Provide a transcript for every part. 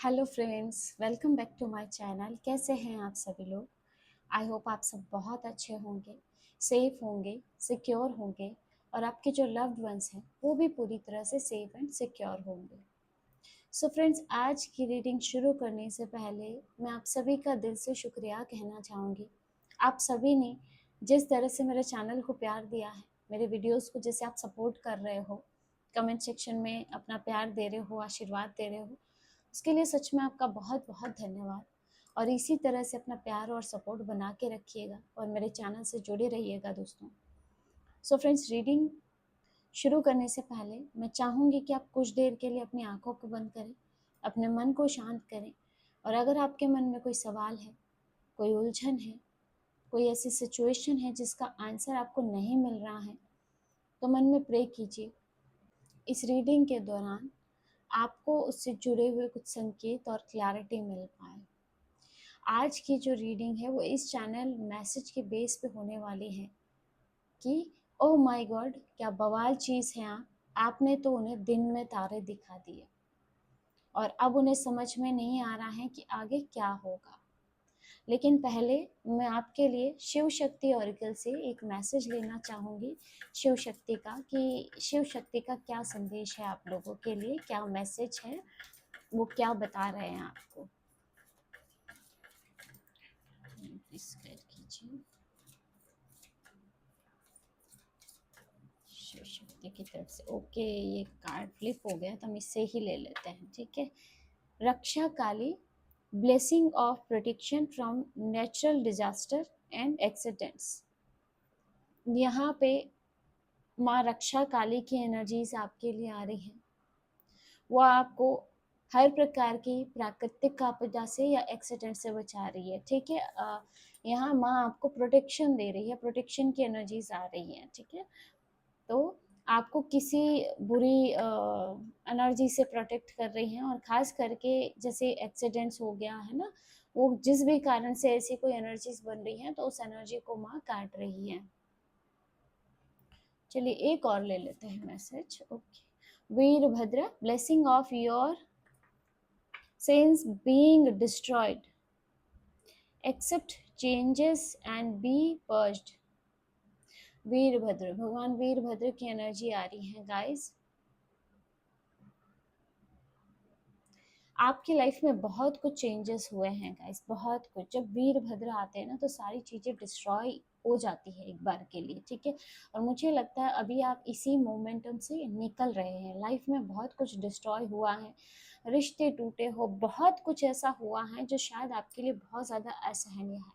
Hello friends, welcome back to my channel. कैसे हैं आप सभी लोग? आई होप आप सब बहुत अच्छे होंगे, सेफ होंगे, सिक्योर होंगे और आपके जो लव्ड वंस हैं वो भी पूरी तरह से सेफ एंड सिक्योर होंगे। सो फ्रेंड्स, आज की रीडिंग शुरू करने से पहले मैं आप सभी का दिल से शुक्रिया कहना चाहूँगी। आप सभी ने जिस तरह से मेरे चैनल को प्यार दिया है, मेरे वीडियोस को जैसे आप सपोर्ट कर रहे हो, कमेंट सेक्शन में अपना प्यार दे रहे हो, आशीर्वाद दे रहे हो, उसके लिए सच में आपका बहुत बहुत धन्यवाद। और इसी तरह से अपना प्यार और सपोर्ट बना के रखिएगा और मेरे चैनल से जुड़े रहिएगा दोस्तों। सो फ्रेंड्स, रीडिंग शुरू करने से पहले मैं चाहूँगी कि आप कुछ देर के लिए अपनी आंखों को बंद करें, अपने मन को शांत करें और अगर आपके मन में कोई सवाल है, कोई उलझन है, कोई ऐसी सिचुएशन है जिसका आंसर आपको नहीं मिल रहा है, तो मन में प्रे कीजिए। इस रीडिंग के दौरान आपको उससे जुड़े हुए कुछ संकेत और क्लैरिटी मिल पाए। आज की जो रीडिंग है वो इस चैनल मैसेज के बेस पे होने वाली है कि ओह माय गॉड, क्या बवाल चीज़ है आपने तो उन्हें दिन में तारे दिखा दिए और अब उन्हें समझ में नहीं आ रहा है कि आगे क्या होगा। लेकिन पहले मैं आपके लिए शिव शक्ति ऑरिकल से एक मैसेज लेना चाहूँगी, शिव शक्ति का, कि शिव शक्ति का क्या संदेश है आप लोगों के लिए, क्या मैसेज है, वो क्या बता रहे हैं आपको। प्लीज क्लियर कीजिए। शिव शक्ति की तरफ से ओके, ये कार्ड फ्लिप हो गया तो हम इससे ही ले लेते हैं, ठीक है। Raksha Kali, blessing of protection from natural disaster and accidents. यहाँ पे माँ रक्षा काली की एनर्जीज आपके लिए आ रही हैं। वो आपको हर प्रकार की प्राकृतिक आपदा से या एक्सीडेंट से बचा रही है, ठीक है। यहाँ माँ आपको प्रोटेक्शन दे रही है, प्रोटेक्शन की एनर्जीज आ रही हैं, ठीक है। तो आपको किसी बुरी एनर्जी से प्रोटेक्ट कर रही हैं और ख़ास करके जैसे एक्सीडेंट्स हो गया है ना, वो जिस भी कारण से ऐसी कोई एनर्जीज बन रही हैं तो उस एनर्जी को माँ काट रही है। चलिए एक और ले लेते हैं message. Okay, Veerabhadra, blessing of your sense being destroyed, accept changes and be purged. Veerabhadra, भगवान वीरभद्र की एनर्जी आ रही है गाइस। आपकी लाइफ में बहुत कुछ चेंजेस हुए हैं गाइस, बहुत कुछ। जब वीरभद्र आते हैं ना तो सारी चीज़ें डिस्ट्रॉय हो जाती है एक बार के लिए, ठीक है। और मुझे लगता है अभी आप इसी मोमेंटम से निकल रहे हैं। लाइफ में बहुत कुछ डिस्ट्रॉय हुआ है, रिश्ते टूटे हो, बहुत कुछ ऐसा हुआ है जो शायद आपके लिए बहुत ज़्यादा असहनीय है,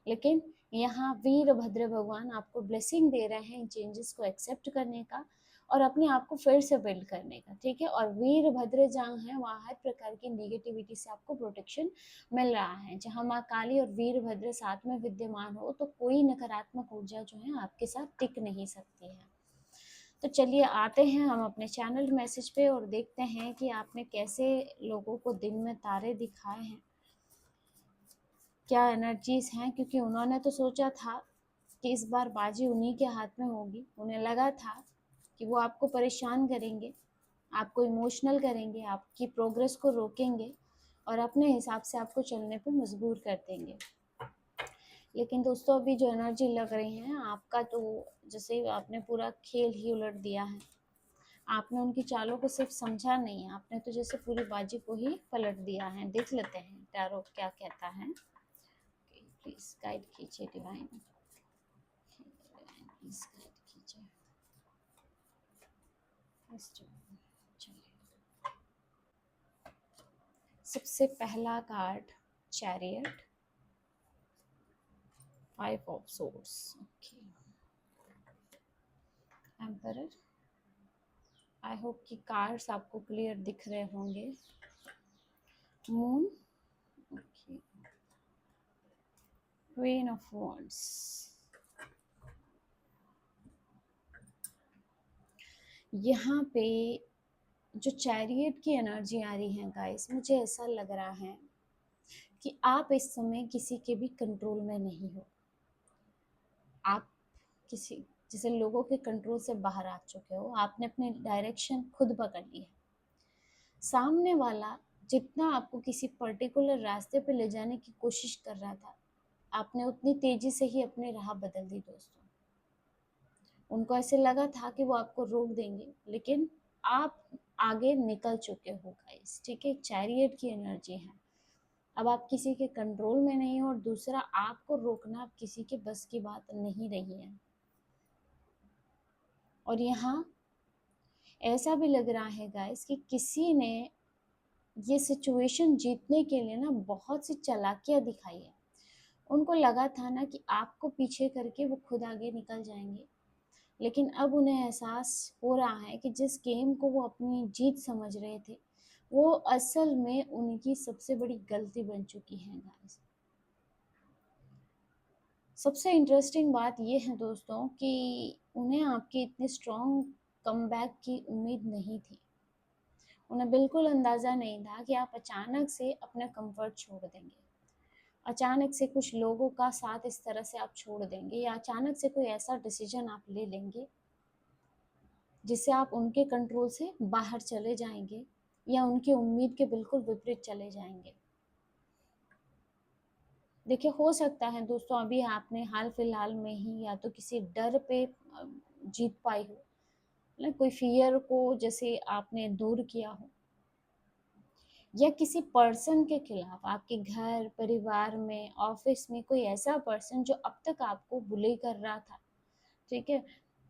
लेकिन यहाँ वीरभद्र भगवान आपको ब्लेसिंग दे रहे हैं इन चेंजेस को एक्सेप्ट करने का और अपने आप को फिर से बिल्ड करने का, ठीक है। और वीरभद्र जहाँ है वहाँ हर प्रकार की नेगेटिविटी से आपको प्रोटेक्शन मिल रहा है। जहाँ माँ काली और वीरभद्र साथ में विद्यमान हो तो कोई नकारात्मक ऊर्जा जो है आपके साथ टिक नहीं सकती है। तो चलिए आते हैं हम अपने चैनल मैसेज पे और देखते हैं कि आपने कैसे लोगों को दिन में तारे दिखाए हैं, क्या एनर्जीज हैं। क्योंकि उन्होंने तो सोचा था कि इस बार बाजी उन्हीं के हाथ में होगी। उन्हें लगा था कि वो आपको परेशान करेंगे, आपको इमोशनल करेंगे, आपकी प्रोग्रेस को रोकेंगे और अपने हिसाब से आपको चलने पे मजबूर कर देंगे। लेकिन दोस्तों अभी जो एनर्जी लग रही है आपका, तो जैसे आपने पूरा खेल ही उलट दिया है। आपने उनकी चालों को सिर्फ समझा नहीं है, आपने तो जैसे पूरी बाजी को ही पलट दिया है। देख लेते हैं टैरो क्या कहता है। प्लीज गाइड कीजिए डिवाइन, प्लीज गाइड कीजिए। सबसे पहला card chariot, 5 of swords, okay, emperor. I hope कि कार्ड्स आपको क्लियर दिख रहे होंगे। Moon, okay, queen of wands. यहाँ पे जो चैरियट की एनर्जी आ रही है गाइस, मुझे ऐसा लग रहा है कि आप इस समय किसी के भी कंट्रोल में नहीं हो। आप किसी जैसे लोगों के कंट्रोल से बाहर आ चुके हो। आपने अपनी डायरेक्शन खुद पकड़ ली है। सामने वाला जितना आपको किसी पर्टिकुलर रास्ते पे ले जाने की कोशिश कर रहा था, आपने उतनी तेजी से ही अपनी राह बदल दी दोस्तों। उनको ऐसे लगा था कि वो आपको रोक देंगे, लेकिन आप आगे निकल चुके हो गाइस, ठीक है। चैरियट की एनर्जी है। अब आप किसी के कंट्रोल में नहीं हो, और दूसरा आपको रोकना अब किसी के बस की बात नहीं रही है। और यहाँ ऐसा भी लग रहा है गाइस कि किसी ने ये सिचुएशन जीतने के लिए ना बहुत सी चालाकियां दिखाई है। उनको लगा था ना कि आपको पीछे करके वो खुद आगे निकल जाएंगे, लेकिन अब उन्हें एहसास हो रहा है कि जिस गेम को वो अपनी जीत समझ रहे थे, वो असल में उनकी सबसे बड़ी गलती बन चुकी है गाइस। सबसे इंटरेस्टिंग बात ये है दोस्तों कि उन्हें आपकी इतनी स्ट्रॉन्ग कमबैक की उम्मीद नहीं थी। उन्हें बिल्कुल अंदाज़ा नहीं था कि आप अचानक से अपना कंफर्ट छोड़ देंगे, अचानक से कुछ लोगों का साथ इस तरह से आप छोड़ देंगे, या अचानक से कोई ऐसा डिसीजन आप ले लेंगे जिससे आप उनके कंट्रोल से बाहर चले जाएंगे, या उनकी उम्मीद के बिल्कुल विपरीत चले जाएंगे। देखिए, हो सकता है दोस्तों अभी आपने हाल फिलहाल में ही या तो किसी डर पे जीत पाई हो ना, कोई फियर को जैसे आपने दूर किया हो, या किसी पर्सन के खिलाफ आपके घर परिवार में ऑफिस में कोई ऐसा पर्सन जो अब तक आपको बुली कर रहा था, ठीक है,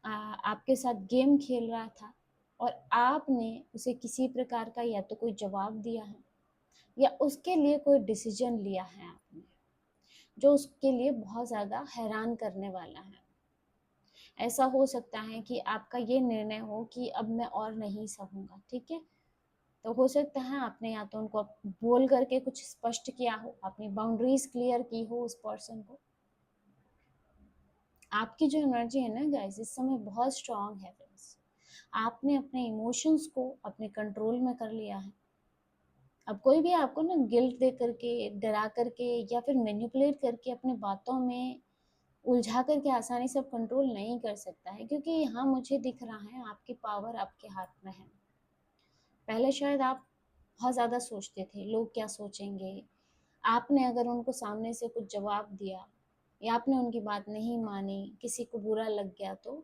आपके साथ गेम खेल रहा था, और आपने उसे किसी प्रकार का या तो कोई जवाब दिया है, या उसके लिए कोई डिसीजन लिया है आपने, जो उसके लिए बहुत ज़्यादा हैरान करने वाला है। ऐसा हो सकता है कि आपका ये निर्णय हो कि अब मैं और नहीं सहूँगा, ठीक है। तो हो सकता है आपने या तो उनको बोल करके कुछ स्पष्ट किया हो, अपनी बाउंड्रीज क्लियर की हो उस पर्सन को। आपकी जो एनर्जी है ना गाइस, इस समय बहुत स्ट्रांग है फ्रेंड्स। आपने अपने इमोशंस को अपने कंट्रोल में कर लिया है। अब कोई भी आपको ना गिल्ट दे करके, डरा करके, या फिर मैनिपुलेट करके अपनी बातों में उलझा करके आसानी से कंट्रोल नहीं कर सकता है, क्योंकि यहाँ मुझे दिख रहा है आपकी पावर आपके हाथ में है। पहले शायद आप बहुत ज़्यादा सोचते थे लोग क्या सोचेंगे, आपने अगर उनको सामने से कुछ जवाब दिया, या आपने उनकी बात नहीं मानी, किसी को बुरा लग गया तो,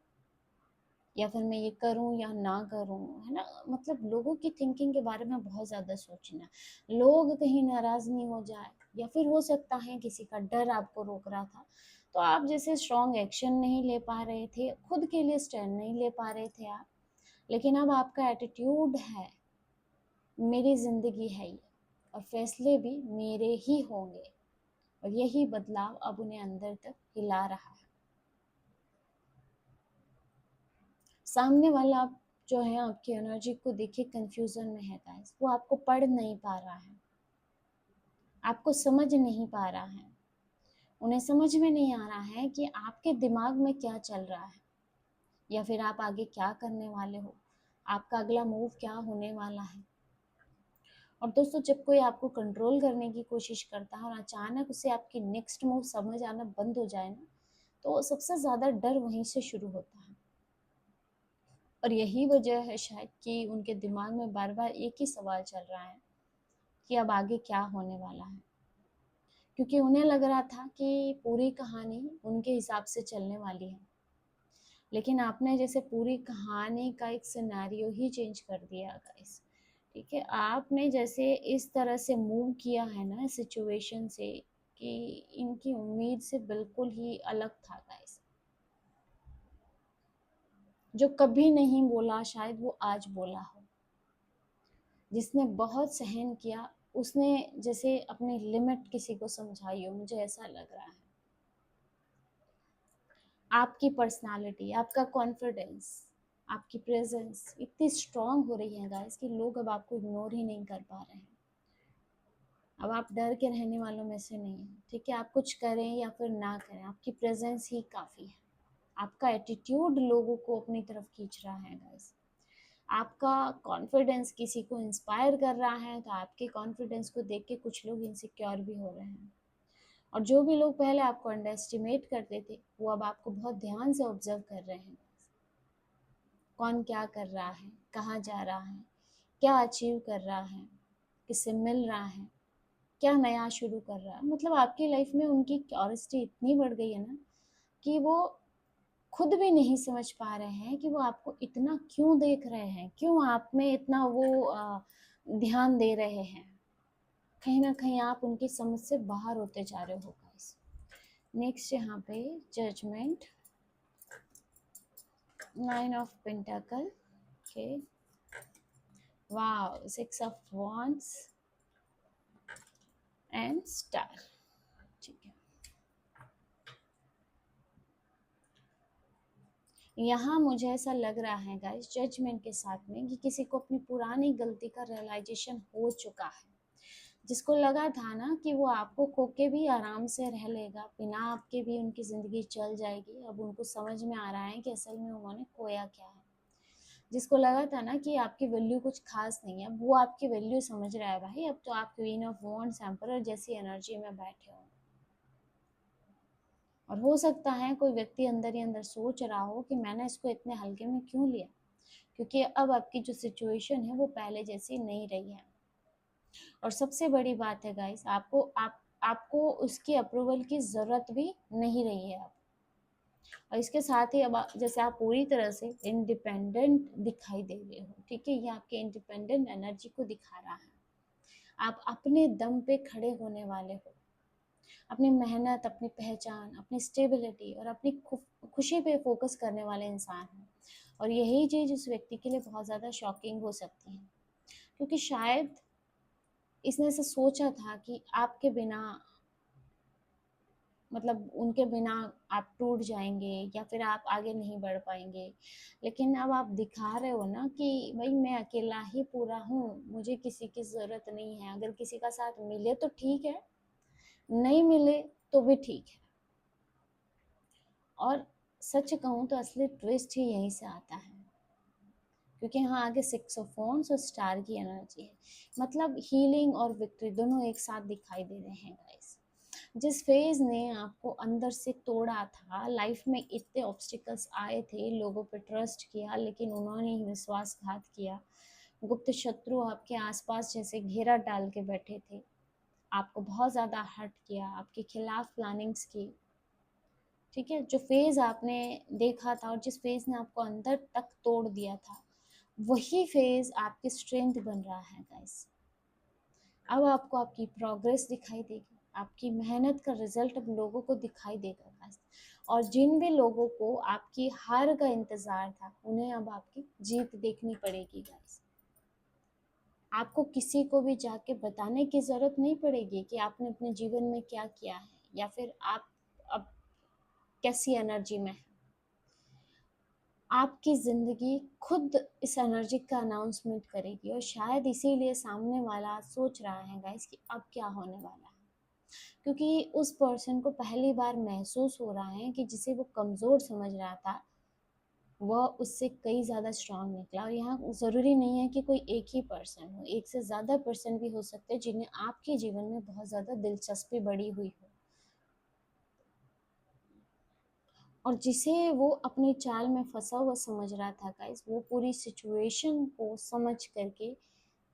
या फिर मैं ये करूं या ना करूं, है ना। मतलब लोगों की थिंकिंग के बारे में बहुत ज़्यादा सोचना, लोग कहीं नाराज़ नहीं हो जाए, या फिर हो सकता है किसी का डर आपको रोक रहा था, तो आप जैसे स्ट्रॉन्ग एक्शन नहीं ले पा रहे थे, खुद के लिए स्टैंड नहीं ले पा रहे थे आप। लेकिन अब आपका एटीट्यूड है, मेरी ज़िंदगी है ये, और फैसले भी मेरे ही होंगे, और यही बदलाव अब उन्हें अंदर तक हिला रहा है। सामने वाला आप जो है आपकी एनर्जी को देखिए कंफ्यूजन में है गाइस, वो आपको पढ़ नहीं पा रहा है, आपको समझ नहीं पा रहा है। उन्हें समझ में नहीं आ रहा है कि आपके दिमाग में क्या चल रहा है, या फिर आप आगे क्या करने वाले हो, आपका अगला मूव क्या होने वाला है। और दोस्तों, जब कोई आपको कंट्रोल करने की कोशिश करता है और अचानक उसे आपकी नेक्स्ट मूव समझ आना बंद हो जाए ना, तो सबसे ज़्यादा डर वहीं से शुरू होता है। और यही वजह है शायद कि उनके दिमाग में बार बार एक ही सवाल चल रहा है कि अब आगे क्या होने वाला है, क्योंकि उन्हें लग रहा था कि पूरी कहानी उनके हिसाब से चलने वाली है। लेकिन आपने जैसे पूरी कहानी का एक सिनेरियो ही चेंज कर दिया गाइस, ठीक है। आपने जैसे इस तरह से मूव किया है ना सिचुएशन से, कि इनकी उम्मीद से बिल्कुल ही अलग था गाइस। जो कभी नहीं बोला शायद वो आज बोला हो, जिसने बहुत सहन किया उसने जैसे अपनी लिमिट किसी को समझाई हो, मुझे ऐसा लग रहा है। आपकी पर्सनालिटी, आपका कॉन्फिडेंस, आपकी प्रेजेंस इतनी स्ट्रांग हो रही है गाइस कि लोग अब आपको इग्नोर ही नहीं कर पा रहे हैं। अब आप डर के रहने वालों में से नहीं हैं, ठीक है। आप कुछ करें या फिर ना करें, आपकी प्रेजेंस ही काफ़ी है। आपका एटीट्यूड लोगों को अपनी तरफ खींच रहा है गाइस। आपका कॉन्फिडेंस किसी को इंस्पायर कर रहा है, तो आपके कॉन्फिडेंस को देख के कुछ लोग इनसिक्योर भी हो रहे हैं। और जो भी लोग पहले आपको अंडर एस्टिमेट करते थे, वो अब आपको बहुत ध्यान से ऑब्जर्व कर रहे हैं। कौन क्या कर रहा है, कहाँ जा रहा है, क्या अचीव कर रहा है, किससे मिल रहा है, क्या नया शुरू कर रहा है। मतलब आपकी लाइफ में उनकी क्यूरियोसिटी इतनी बढ़ गई है ना कि वो खुद भी नहीं समझ पा रहे हैं कि वो आपको इतना क्यों देख रहे हैं, क्यों आप में इतना वो ध्यान दे रहे हैं। कहीं ना कहीं आप उनकी समझ से बाहर होते जा रहे हो गाइस। नेक्स्ट यहाँ पे judgement, 9 of pentacle, okay, wow, 6 of wands and star. ठीक है, यहाँ मुझे ऐसा लग रहा है गाइस जजमेंट के साथ में कि किसी को अपनी पुरानी गलती का रियलाइजेशन हो चुका है। जिसको लगा था ना कि वो आपको खो के भी आराम से रह लेगा, बिना आपके भी उनकी ज़िंदगी चल जाएगी, अब उनको समझ में आ रहा है कि असल में उन्होंने खोया क्या है। जिसको लगा था ना कि आपकी वैल्यू कुछ खास नहीं है, अब वो आपकी वैल्यू समझ रहा है भाई। अब तो आप क्वीन ऑफ वॉन्ड्स, एम्परर जैसी एनर्जी में बैठे हो। और हो सकता है कोई व्यक्ति अंदर ही अंदर सोच रहा हो कि मैंने इसको इतने हल्के में क्यों लिया, क्योंकि अब आपकी जो सिचुएशन है वो पहले जैसी नहीं रही है। और सबसे बड़ी बात है गाइस, आपको उसकी अप्रूवल की ज़रूरत भी नहीं रही है अब। और इसके साथ ही अब जैसे आप पूरी तरह से इंडिपेंडेंट दिखाई दे रहे हो, ठीक है, ये आपके इंडिपेंडेंट एनर्जी को दिखा रहा है। आप अपने दम पे खड़े होने वाले हो, अपनी मेहनत, अपनी पहचान, अपनी स्टेबिलिटी और अपनी खुशी पे फोकस करने वाले इंसान हैं। और यही चीज़ उस व्यक्ति के लिए बहुत ज़्यादा शॉकिंग हो सकती है, क्योंकि शायद इसने ऐसा सोचा था कि आपके बिना, मतलब उनके बिना आप टूट जाएंगे या फिर आप आगे नहीं बढ़ पाएंगे। लेकिन अब आप दिखा रहे हो ना कि भाई मैं अकेला ही पूरा हूँ, मुझे किसी की ज़रूरत नहीं है। अगर किसी का साथ मिले तो ठीक है, नहीं मिले तो भी ठीक है। और सच कहूँ तो असली ट्विस्ट ही यहीं से आता है, क्योंकि यहाँ आगे 6 ऑफ वॉन्ड्स और स्टार की एनर्जी है। मतलब हीलिंग और विक्ट्री दोनों एक साथ दिखाई दे रहे हैं गाइस। जिस फेज ने आपको अंदर से तोड़ा था, लाइफ में इतने ऑब्स्टिकल्स आए थे, लोगों पे ट्रस्ट किया लेकिन उन्होंने ही विश्वासघात किया, गुप्त शत्रु आपके आसपास जैसे घेरा डाल के बैठे थे, आपको बहुत ज़्यादा हर्ट किया, आपके खिलाफ प्लानिंग्स की। ठीक है, जो फेज आपने देखा था और जिस फेज ने आपको अंदर तक तोड़ दिया था, वही फेज आपकी स्ट्रेंथ बन रहा है गाइस। अब आपको आपकी प्रोग्रेस दिखाई देगी, आपकी मेहनत का रिजल्ट अब लोगों को दिखाई देगा गाइस। और जिन भी लोगों को आपकी हार का इंतजार था, उन्हें अब आपकी जीत देखनी पड़ेगी गाइस। आपको किसी को भी जाके बताने की ज़रूरत नहीं पड़ेगी कि आपने अपने जीवन में क्या किया है या फिर आप अब कैसी एनर्जी में है। आपकी ज़िंदगी खुद इस एनर्जी का अनाउंसमेंट करेगी। और शायद इसीलिए सामने वाला सोच रहा है गाइस कि अब क्या होने वाला है, क्योंकि उस पर्सन को पहली बार महसूस हो रहा है कि जिसे वो कमज़ोर समझ रहा था, वह उससे कई ज़्यादा स्ट्रांग निकला। और यहाँ ज़रूरी नहीं है कि कोई एक ही पर्सन हो, एक से ज़्यादा पर्सन भी हो सकते हैं जिन्हें आपके जीवन में बहुत ज़्यादा दिलचस्पी बढ़ी हुई हो, और जिसे वो अपनी चाल में फंसा हुआ समझ रहा था गाइस, वो पूरी सिचुएशन को समझ करके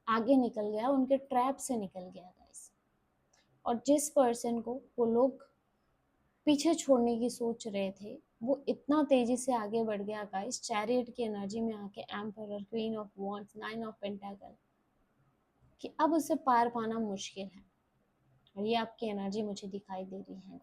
आगे निकल गया, उनके ट्रैप से निकल गया गाइस। और जिस पर्सन को वो लोग पीछे छोड़ने की सोच रहे थे, वो इतना तेजी से आगे बढ़ गया गाइस, चैरियट की एनर्जी में आके, emperor, queen of wands, 9 of pentacle, कि अब उसे पार पाना मुश्किल है। और ये आपकी एनर्जी मुझे दिखाई दे रही है।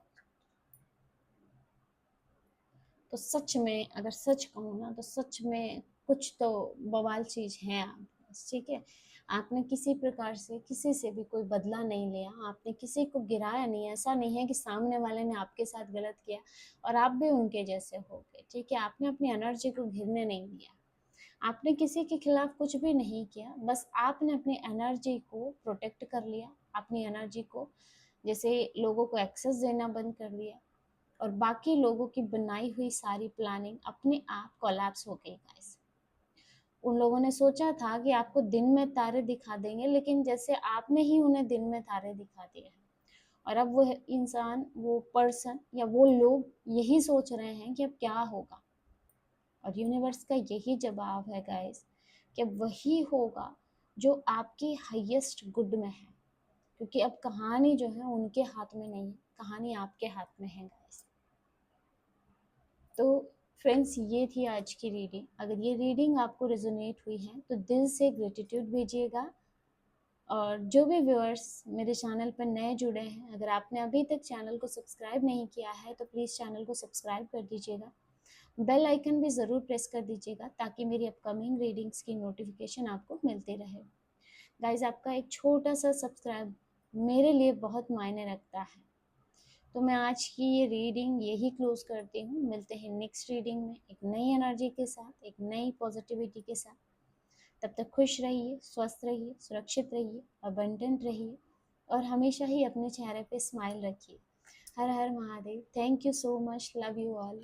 तो सच में, अगर सच कहूँ ना, तो सच में कुछ तो बवाल चीज़ है आप, ठीक है। आपने किसी प्रकार से किसी से भी कोई बदला नहीं लिया, आपने किसी को गिराया नहीं। ऐसा नहीं है कि सामने वाले ने आपके साथ गलत किया और आप भी उनके जैसे हो गए, ठीक है। आपने अपनी एनर्जी को गिरने नहीं दिया, आपने किसी के खिलाफ कुछ भी नहीं किया, बस आपने अपनी एनर्जी को प्रोटेक्ट कर लिया, अपनी एनर्जी को जैसे लोगों को एक्सेस देना बंद कर दिया, और बाकी लोगों की बनाई हुई सारी प्लानिंग अपने आप कोलैप्स हो गई गाइस। उन लोगों ने सोचा था कि आपको दिन में तारे दिखा देंगे, लेकिन जैसे आपने ही उन्हें दिन में तारे दिखा दिए। और अब वो इंसान, वो पर्सन या वो लोग यही सोच रहे हैं कि अब क्या होगा। और यूनिवर्स का यही जवाब है गाइस कि वही होगा जो आपके हाईएस्ट गुड में है, क्योंकि अब कहानी जो है उनके हाथ में नहीं है, कहानी आपके हाथ में है गाइस। तो फ्रेंड्स, ये थी आज की रीडिंग। अगर ये रीडिंग आपको रेजोनेट हुई है तो दिल से ग्रेटिट्यूड भेजिएगा। और जो भी व्यूअर्स मेरे चैनल पर नए जुड़े हैं, अगर आपने अभी तक चैनल को सब्सक्राइब नहीं किया है तो प्लीज़ चैनल को सब्सक्राइब कर दीजिएगा। बेल आइकन भी ज़रूर प्रेस कर दीजिएगा ताकि मेरी अपकमिंग रीडिंग्स की नोटिफिकेशन आपको मिलती रहे। गाइज, आपका एक छोटा सा सब्सक्राइब मेरे लिए बहुत मायने रखता है। तो मैं आज की ये रीडिंग यही क्लोज करती हूँ। मिलते हैं नेक्स्ट रीडिंग में एक नई एनर्जी के साथ, एक नई पॉजिटिविटी के साथ। तब तक खुश रहिए, स्वस्थ रहिए, सुरक्षित रहिए, अबंडेंट रहिए और हमेशा ही अपने चेहरे पे स्माइल रखिए। हर हर Mahadev. Thank you so much. Love you all.